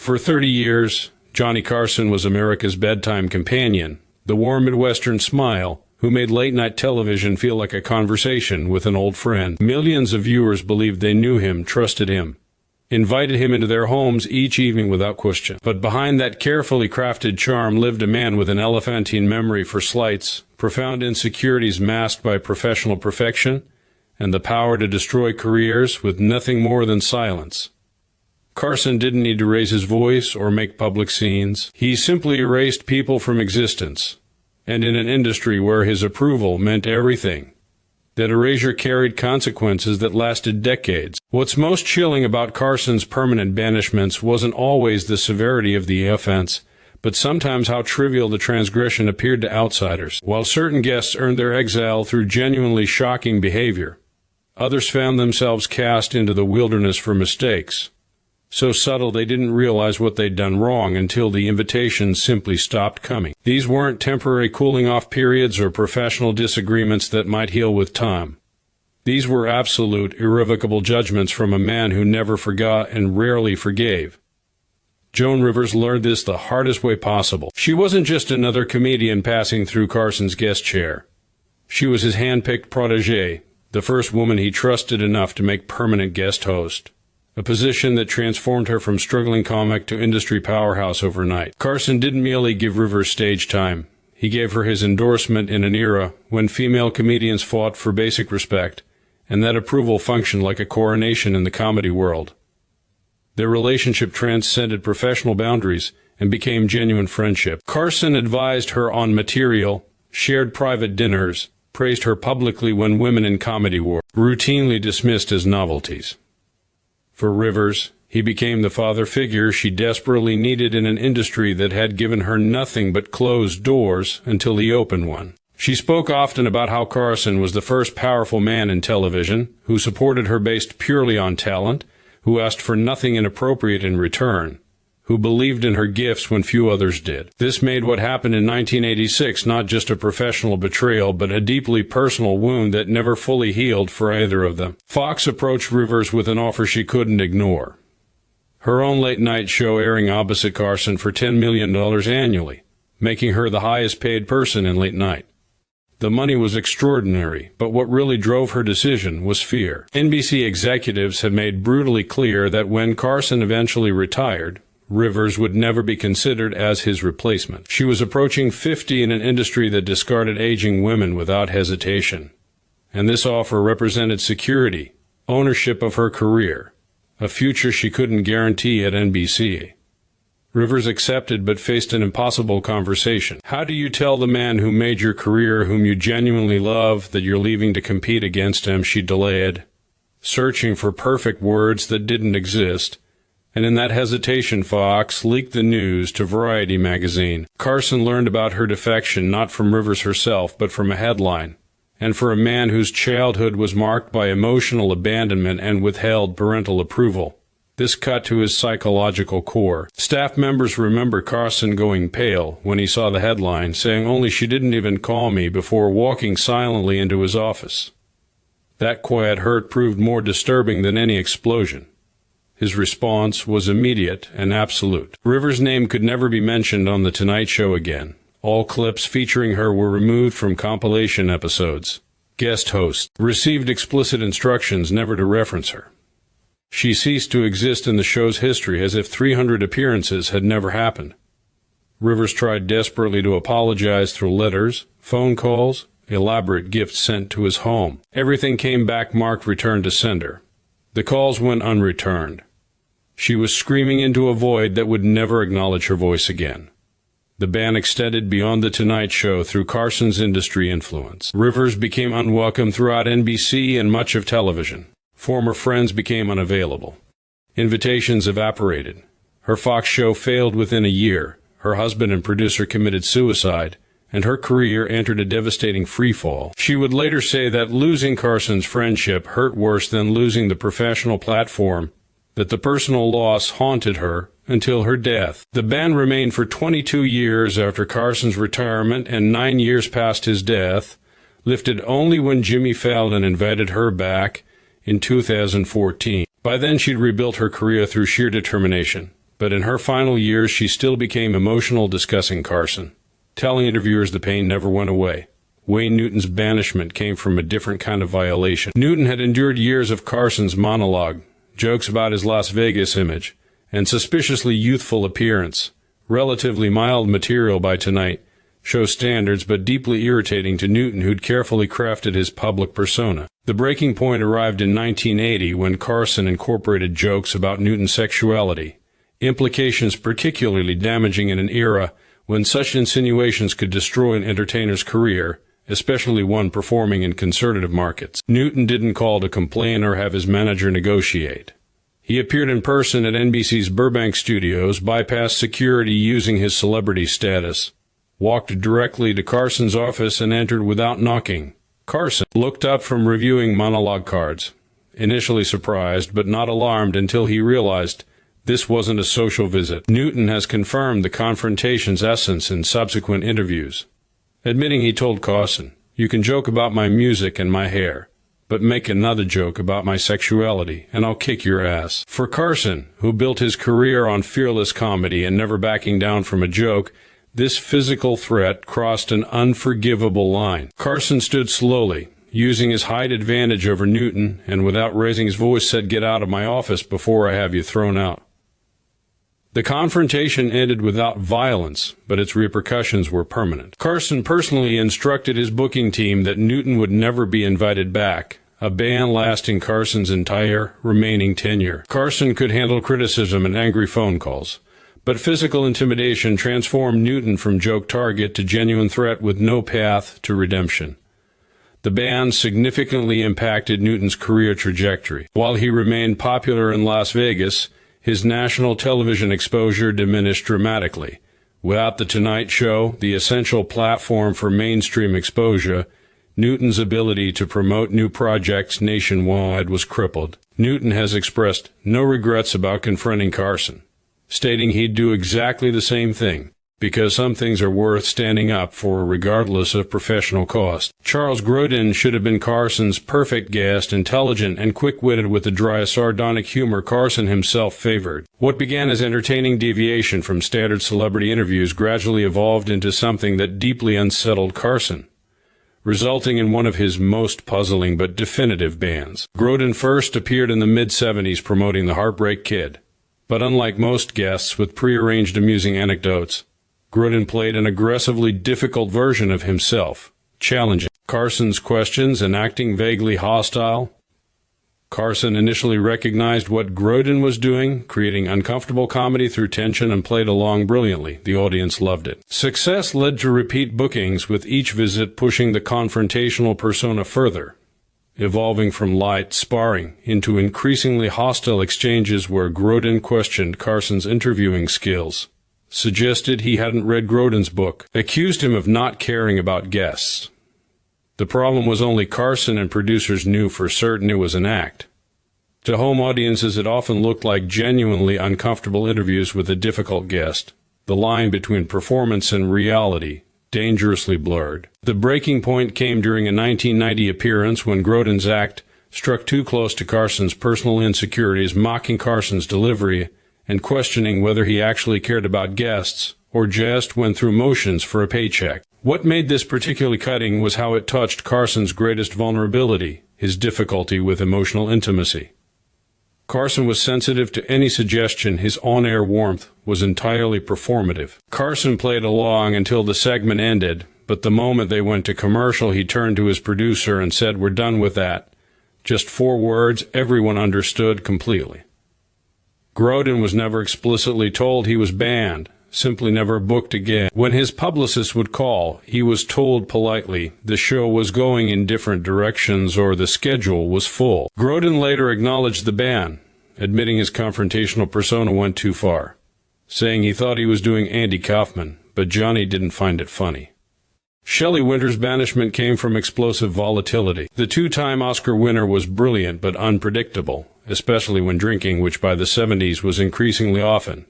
For 30 years, Johnny Carson was America's bedtime companion, the warm Midwestern smile who made late-night television feel like a conversation with an old friend. Millions of viewers believed they knew him, trusted him, invited him into their homes each evening without question. But behind that carefully crafted charm lived a man with an elephantine memory for slights, profound insecurities masked by professional perfection, and the power to destroy careers with nothing more than silence. Carson didn't need to raise his voice or make public scenes. He simply erased people from existence, and in an industry where his approval meant everything, that erasure carried consequences that lasted decades. What's most chilling about Carson's permanent banishments wasn't always the severity of the offense, but sometimes how trivial the transgression appeared to outsiders. While certain guests earned their exile through genuinely shocking behavior, others found themselves cast into the wilderness for mistakes so subtle they didn't realize what they'd done wrong until the invitations simply stopped coming. These weren't temporary cooling-off periods or professional disagreements that might heal with time. These were absolute, irrevocable judgments from a man who never forgot and rarely forgave. Joan Rivers learned this the hardest way possible. She wasn't just another comedian passing through Carson's guest chair. She was his hand-picked protégée, the first woman he trusted enough to make permanent guest host, a position that transformed her from struggling comic to industry powerhouse overnight. Carson didn't merely give Rivers stage time. He gave her his endorsement in an era when female comedians fought for basic respect, and that approval functioned like a coronation in the comedy world. Their relationship transcended professional boundaries and became genuine friendship. Carson advised her on material, shared private dinners, praised her publicly when women in comedy were routinely dismissed as novelties. For Rivers, he became the father figure she desperately needed in an industry that had given her nothing but closed doors until he opened one. She spoke often about how Carson was the first powerful man in television, who supported her based purely on talent, who asked for nothing inappropriate in return, who believed in her gifts when few others did. This made what happened in 1986 not just a professional betrayal, but a deeply personal wound that never fully healed for either of them. Fox approached Rivers with an offer she couldn't ignore. Her own late-night show airing opposite Carson for $10 million annually, making her the highest-paid person in late night. The money was extraordinary, but what really drove her decision was fear. NBC executives had made brutally clear that when Carson eventually retired, Rivers would never be considered as his replacement. She was approaching 50 in an industry that discarded aging women without hesitation. And this offer represented security, ownership of her career, a future she couldn't guarantee at NBC. Rivers accepted but faced an impossible conversation. How do you tell the man who made your career, whom you genuinely love, that you're leaving to compete against him? She delayed, searching for perfect words that didn't exist. And in that hesitation, Fox leaked the news to Variety magazine. Carson learned about her defection not from Rivers herself, but from a headline. And for a man whose childhood was marked by emotional abandonment and withheld parental approval, this cut to his psychological core. Staff members remember Carson going pale when he saw the headline, saying only she didn't even call me, before walking silently into his office. That quiet hurt proved more disturbing than any explosion. His response was immediate and absolute. Rivers' name could never be mentioned on The Tonight Show again. All clips featuring her were removed from compilation episodes. Guest hosts received explicit instructions never to reference her. She ceased to exist in the show's history as if 300 appearances had never happened. Rivers tried desperately to apologize through letters, phone calls, elaborate gifts sent to his home. Everything came back marked return to sender. The calls went unreturned. She was screaming into a void that would never acknowledge her voice again. The ban extended beyond The Tonight Show through Carson's industry influence. Rivers became unwelcome throughout NBC and much of television. Former friends became unavailable. Invitations evaporated. Her Fox show failed within a year. Her husband and producer committed suicide, and her career entered a devastating freefall. She would later say that losing Carson's friendship hurt worse than losing the professional platform, that the personal loss haunted her until her death. The ban remained for 22 years after Carson's retirement and 9 years past his death, lifted only when Jimmy Fallon invited her back in 2014. By then she'd rebuilt her career through sheer determination, But in her final years, she still became emotional discussing Carson, telling interviewers the pain never went away. Wayne Newton's banishment came from a different kind of violation. Newton had endured years of Carson's monologue, jokes about his Las Vegas image, and suspiciously youthful appearance. Relatively mild material by tonight, show standards but deeply irritating to Newton, who'd carefully crafted his public persona. The breaking point arrived in 1980 when Carson incorporated jokes about Newton's sexuality, implications particularly damaging in an era when such insinuations could destroy an entertainer's career, especially one performing in conservative markets. Newton didn't call to complain or have his manager negotiate. He appeared in person at NBC's Burbank studios, bypassed security using his celebrity status, walked directly to Carson's office, and entered without knocking. Carson looked up from reviewing monologue cards, initially surprised but not alarmed until he realized this wasn't a social visit. Newton has confirmed the confrontation's essence in subsequent interviews, admitting he told Carson, "You can joke about my music and my hair, but make another joke about my sexuality, and I'll kick your ass." For Carson, who built his career on fearless comedy and never backing down from a joke, this physical threat crossed an unforgivable line. Carson stood slowly, using his height advantage over Newton, and without raising his voice said, "Get out of my office before I have you thrown out." The confrontation ended without violence, but its repercussions were permanent. Carson personally instructed his booking team that Newton would never be invited back, a ban lasting Carson's entire remaining tenure. Carson could handle criticism and angry phone calls, but physical intimidation transformed Newton from joke target to genuine threat with no path to redemption. The ban significantly impacted Newton's career trajectory. While he remained popular in Las Vegas, his national television exposure diminished dramatically. Without The Tonight Show, the essential platform for mainstream exposure, Newton's ability to promote new projects nationwide was crippled. Newton has expressed no regrets about confronting Carson, stating he'd do exactly the same thing, because some things are worth standing up for regardless of professional cost. Charles Grodin should have been Carson's perfect guest, intelligent and quick-witted with the dry, sardonic humor Carson himself favored. What began as entertaining deviation from standard celebrity interviews gradually evolved into something that deeply unsettled Carson, resulting in one of his most puzzling but definitive bans. Grodin first appeared in the mid-70s promoting The Heartbreak Kid, but unlike most guests with prearranged amusing anecdotes, Grodin played an aggressively difficult version of himself, challenging Carson's questions and acting vaguely hostile. Carson initially recognized what Grodin was doing, creating uncomfortable comedy through tension, and played along brilliantly. The audience loved it. Success led to repeat bookings, with each visit pushing the confrontational persona further, evolving from light sparring into increasingly hostile exchanges where Grodin questioned Carson's interviewing skills, suggested he hadn't read Grodin's book, accused him of not caring about guests. The problem was only Carson and producers knew for certain it was an act. To home audiences, it often looked like genuinely uncomfortable interviews with a difficult guest, the line between performance and reality dangerously blurred. The breaking point came during a 1990 appearance when Grodin's act struck too close to Carson's personal insecurities, mocking Carson's delivery and questioning whether he actually cared about guests or just went through motions for a paycheck. What made this particularly cutting was how it touched Carson's greatest vulnerability, his difficulty with emotional intimacy. Carson was sensitive to any suggestion his on-air warmth was entirely performative. Carson played along until the segment ended, but the moment they went to commercial, he turned to his producer and said, "We're done with that." Just 4 words everyone understood completely. Grodin was never explicitly told he was banned, simply never booked again. When his publicist would call, he was told politely the show was going in different directions or the schedule was full. Grodin later acknowledged the ban, admitting his confrontational persona went too far, saying he thought he was doing Andy Kaufman, but Johnny didn't find it funny. Shelley Wynter's banishment came from explosive volatility. The 2-time Oscar winner was brilliant but unpredictable, especially when drinking, which by the 70s was increasingly often.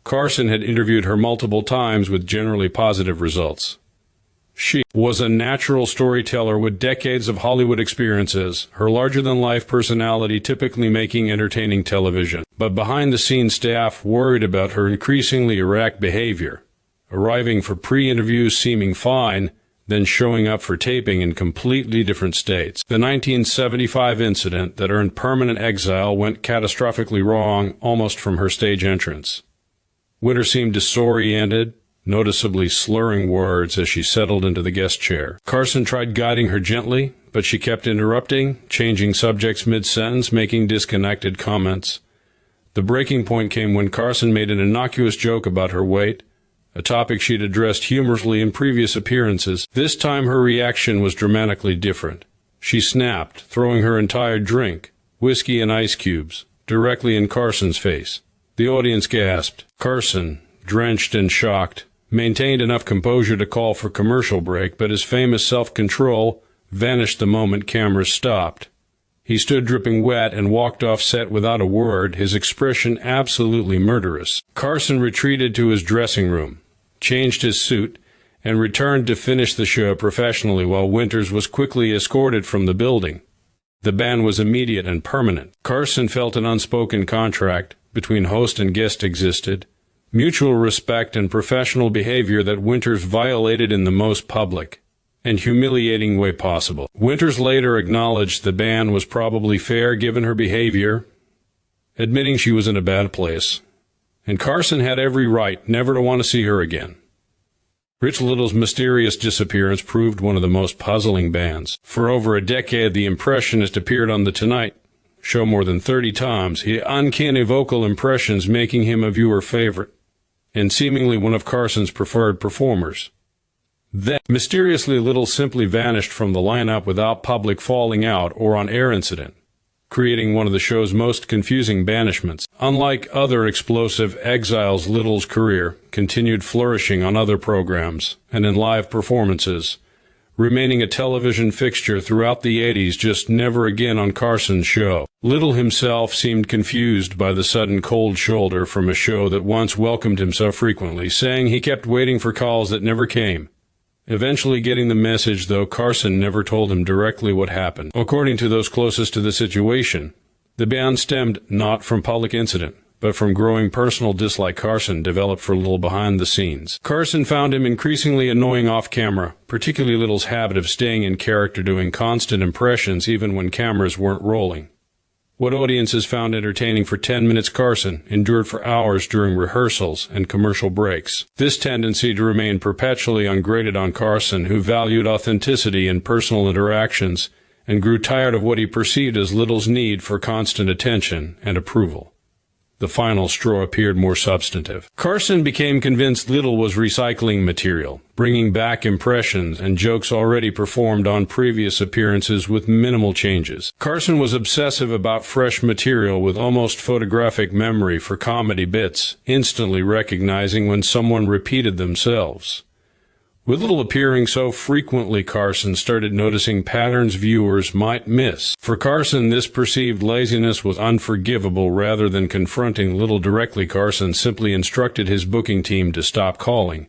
Carson had interviewed her multiple times with generally positive results. She was a natural storyteller with decades of Hollywood experiences, her larger-than-life personality typically making entertaining television. But behind-the-scenes staff worried about her increasingly erratic behavior, arriving for pre-interviews seeming fine, then showing up for taping in completely different states. The 1975 incident that earned permanent exile went catastrophically wrong almost from her stage entrance. Winter seemed disoriented, noticeably slurring words as she settled into the guest chair. Carson tried guiding her gently, but she kept interrupting, changing subjects mid-sentence, making disconnected comments. The breaking point came when Carson made an innocuous joke about her weight, a topic she'd addressed humorously in previous appearances. This time her reaction was dramatically different. She snapped, throwing her entire drink, whiskey and ice cubes, directly in Carson's face. The audience gasped. Carson, drenched and shocked, maintained enough composure to call for commercial break, but his famous self-control vanished the moment cameras stopped. He stood dripping wet and walked off set without a word, his expression absolutely murderous. Carson retreated to his dressing room, changed his suit, and returned to finish the show professionally while Winters was quickly escorted from the building. The ban was immediate and permanent. Carson felt an unspoken contract between host and guest existed, mutual respect and professional behavior that Winters violated in the most public and humiliating way possible. Winters later acknowledged the ban was probably fair given her behavior, admitting she was in a bad place, and Carson had every right never to want to see her again. Rich Little's mysterious disappearance proved one of the most puzzling bans. For over a decade, the impressionist appeared on The Tonight Show more than 30 times, he had uncanny vocal impressions making him a viewer favorite, and seemingly one of Carson's preferred performers. Then, mysteriously, Little simply vanished from the lineup without public falling out or on-air incident, creating one of the show's most confusing banishments. Unlike other explosive exiles, Little's career continued flourishing on other programs and in live performances, remaining a television fixture throughout the 80s, just never again on Carson's show. Little himself seemed confused by the sudden cold shoulder from a show that once welcomed him so frequently, saying he kept waiting for calls that never came. Eventually getting the message, though, Carson never told him directly what happened. According to those closest to the situation, the ban stemmed not from public incident, but from growing personal dislike Carson developed for Little behind the scenes. Carson found him increasingly annoying off-camera, particularly Little's habit of staying in character, doing constant impressions even when cameras weren't rolling. What audiences found entertaining for 10 minutes, Carson endured for hours during rehearsals and commercial breaks. This tendency to remain perpetually ungrated on Carson, who valued authenticity in personal interactions and grew tired of what he perceived as Little's need for constant attention and approval. The final straw appeared more substantive. Carson became convinced Little was recycling material, bringing back impressions and jokes already performed on previous appearances with minimal changes. Carson was obsessive about fresh material with almost photographic memory for comedy bits, instantly recognizing when someone repeated themselves. With Little appearing so frequently, Carson started noticing patterns viewers might miss. For Carson, this perceived laziness was unforgivable. Rather than confronting Little directly, Carson simply instructed his booking team to stop calling.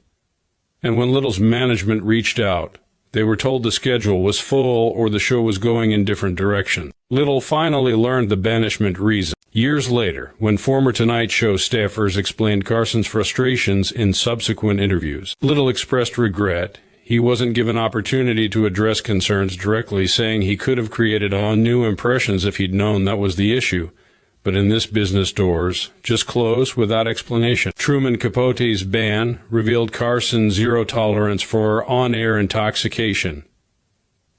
And when Little's management reached out, they were told the schedule was full or the show was going in different directions. Little finally learned the banishment reason years later, when former Tonight Show staffers explained Carson's frustrations in subsequent interviews. Little expressed regret. He wasn't given opportunity to address concerns directly, saying he could have created on new impressions if he'd known that was the issue. But in this business, doors just close without explanation. Truman Capote's ban revealed Carson's zero tolerance for on-air intoxication.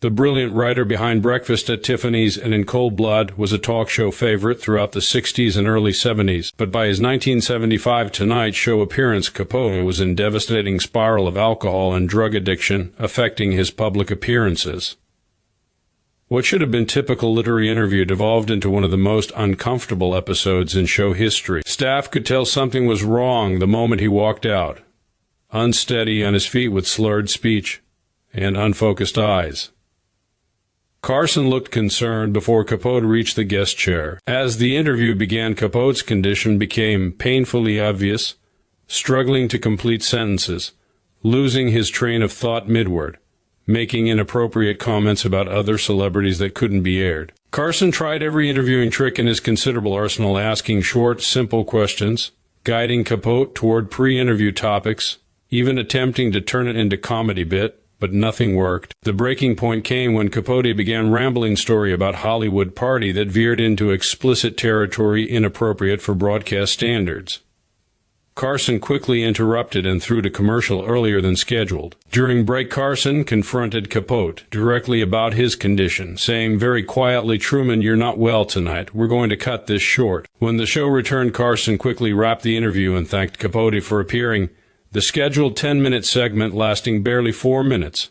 The brilliant writer behind Breakfast at Tiffany's and In Cold Blood was a talk show favorite throughout the 60s and early 70s, but by his 1975 Tonight Show appearance, Capote was in devastating spiral of alcohol and drug addiction, affecting his public appearances. What should have been typical literary interview devolved into one of the most uncomfortable episodes in show history. Staff could tell something was wrong the moment he walked out, unsteady on his feet with slurred speech and unfocused eyes. Carson looked concerned before Capote reached the guest chair. As the interview began, Capote's condition became painfully obvious, struggling to complete sentences, losing his train of thought midward, making inappropriate comments about other celebrities that couldn't be aired. Carson tried every interviewing trick in his considerable arsenal, asking short, simple questions, guiding Capote toward pre-interview topics, even attempting to turn it into comedy bit, but nothing worked. The breaking point came when Capote began rambling story about Hollywood party that veered into explicit territory inappropriate for broadcast standards. Carson quickly interrupted and threw to commercial earlier than scheduled. During break, Carson confronted Capote directly about his condition, saying very quietly, "Truman, you're not well tonight. We're going to cut this short." When the show returned, Carson quickly wrapped the interview and thanked Capote for appearing, the scheduled 10-minute segment lasting barely 4 minutes.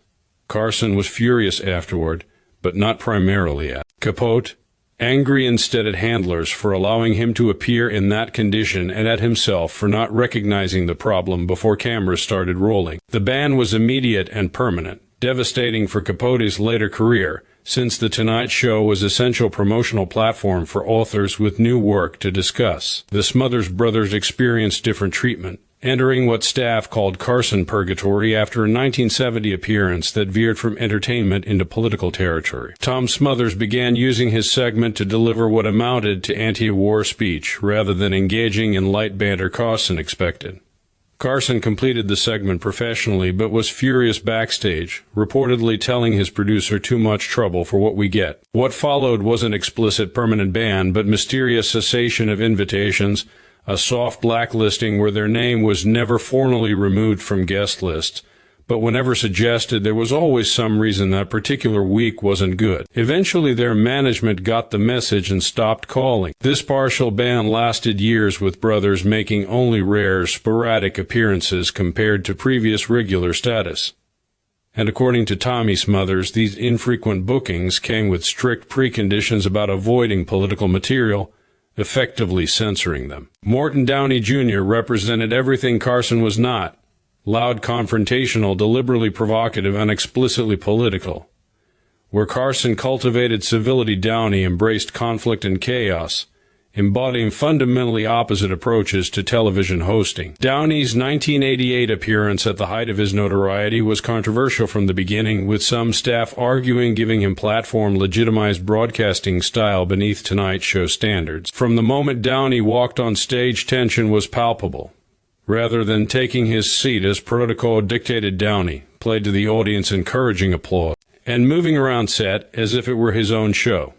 Carson was furious afterward, but not primarily at Capote, angry instead at handlers for allowing him to appear in that condition and at himself for not recognizing the problem before cameras started rolling. The ban was immediate and permanent, devastating for Capote's later career, since The Tonight Show was an essential promotional platform for authors with new work to discuss. The Smothers Brothers experienced different treatment, entering what staff called Carson Purgatory after a 1970 appearance that veered from entertainment into political territory. Tom Smothers began using his segment to deliver what amounted to anti-war speech, rather than engaging in light banter Carson expected. Carson completed the segment professionally, but was furious backstage, reportedly telling his producer, "Too much trouble for what we get." What followed was an explicit permanent ban, but mysterious cessation of invitations, a soft blacklisting where their name was never formally removed from guest lists, but whenever suggested, there was always some reason that particular week wasn't good. Eventually, their management got the message and stopped calling. This partial ban lasted years, with brothers making only rare, sporadic appearances compared to previous regular status. And according to Tommy Smothers, these infrequent bookings came with strict preconditions about avoiding political material, effectively censoring them. Morton Downey Jr. represented everything Carson was not: loud, confrontational, deliberately provocative, and explicitly political. Where Carson cultivated civility, Downey embraced conflict and chaos, embodying fundamentally opposite approaches to television hosting. Downey's 1988 appearance at the height of his notoriety was controversial from the beginning, with some staff arguing giving him platform legitimized broadcasting style beneath Tonight Show standards. From the moment Downey walked on stage, tension was palpable. Rather than taking his seat as protocol dictated, Downey played to the audience, encouraging applause, and moving around set as if it were his own show.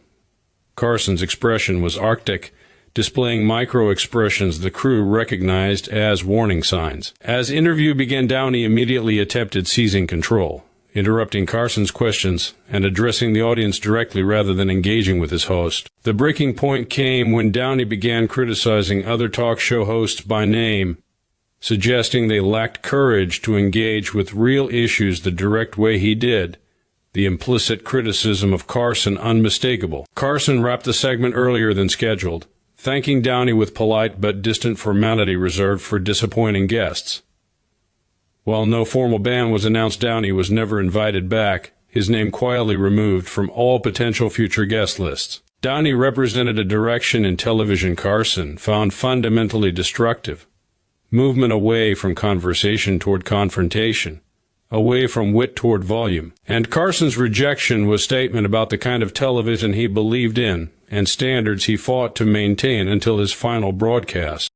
Carson's expression was arctic, displaying micro-expressions the crew recognized as warning signs. As interview began, Downey immediately attempted seizing control, interrupting Carson's questions and addressing the audience directly rather than engaging with his host. The breaking point came when Downey began criticizing other talk show hosts by name, suggesting they lacked courage to engage with real issues the direct way he did. The implicit criticism of Carson unmistakable. Carson wrapped the segment earlier than scheduled, thanking Downey with polite but distant formality reserved for disappointing guests. While no formal ban was announced, Downey was never invited back, his name quietly removed from all potential future guest lists. Downey represented a direction in television Carson found fundamentally destructive: movement away from conversation toward confrontation, away from wit toward volume. And Carson's rejection was statement about the kind of television he believed in and standards he fought to maintain until his final broadcast.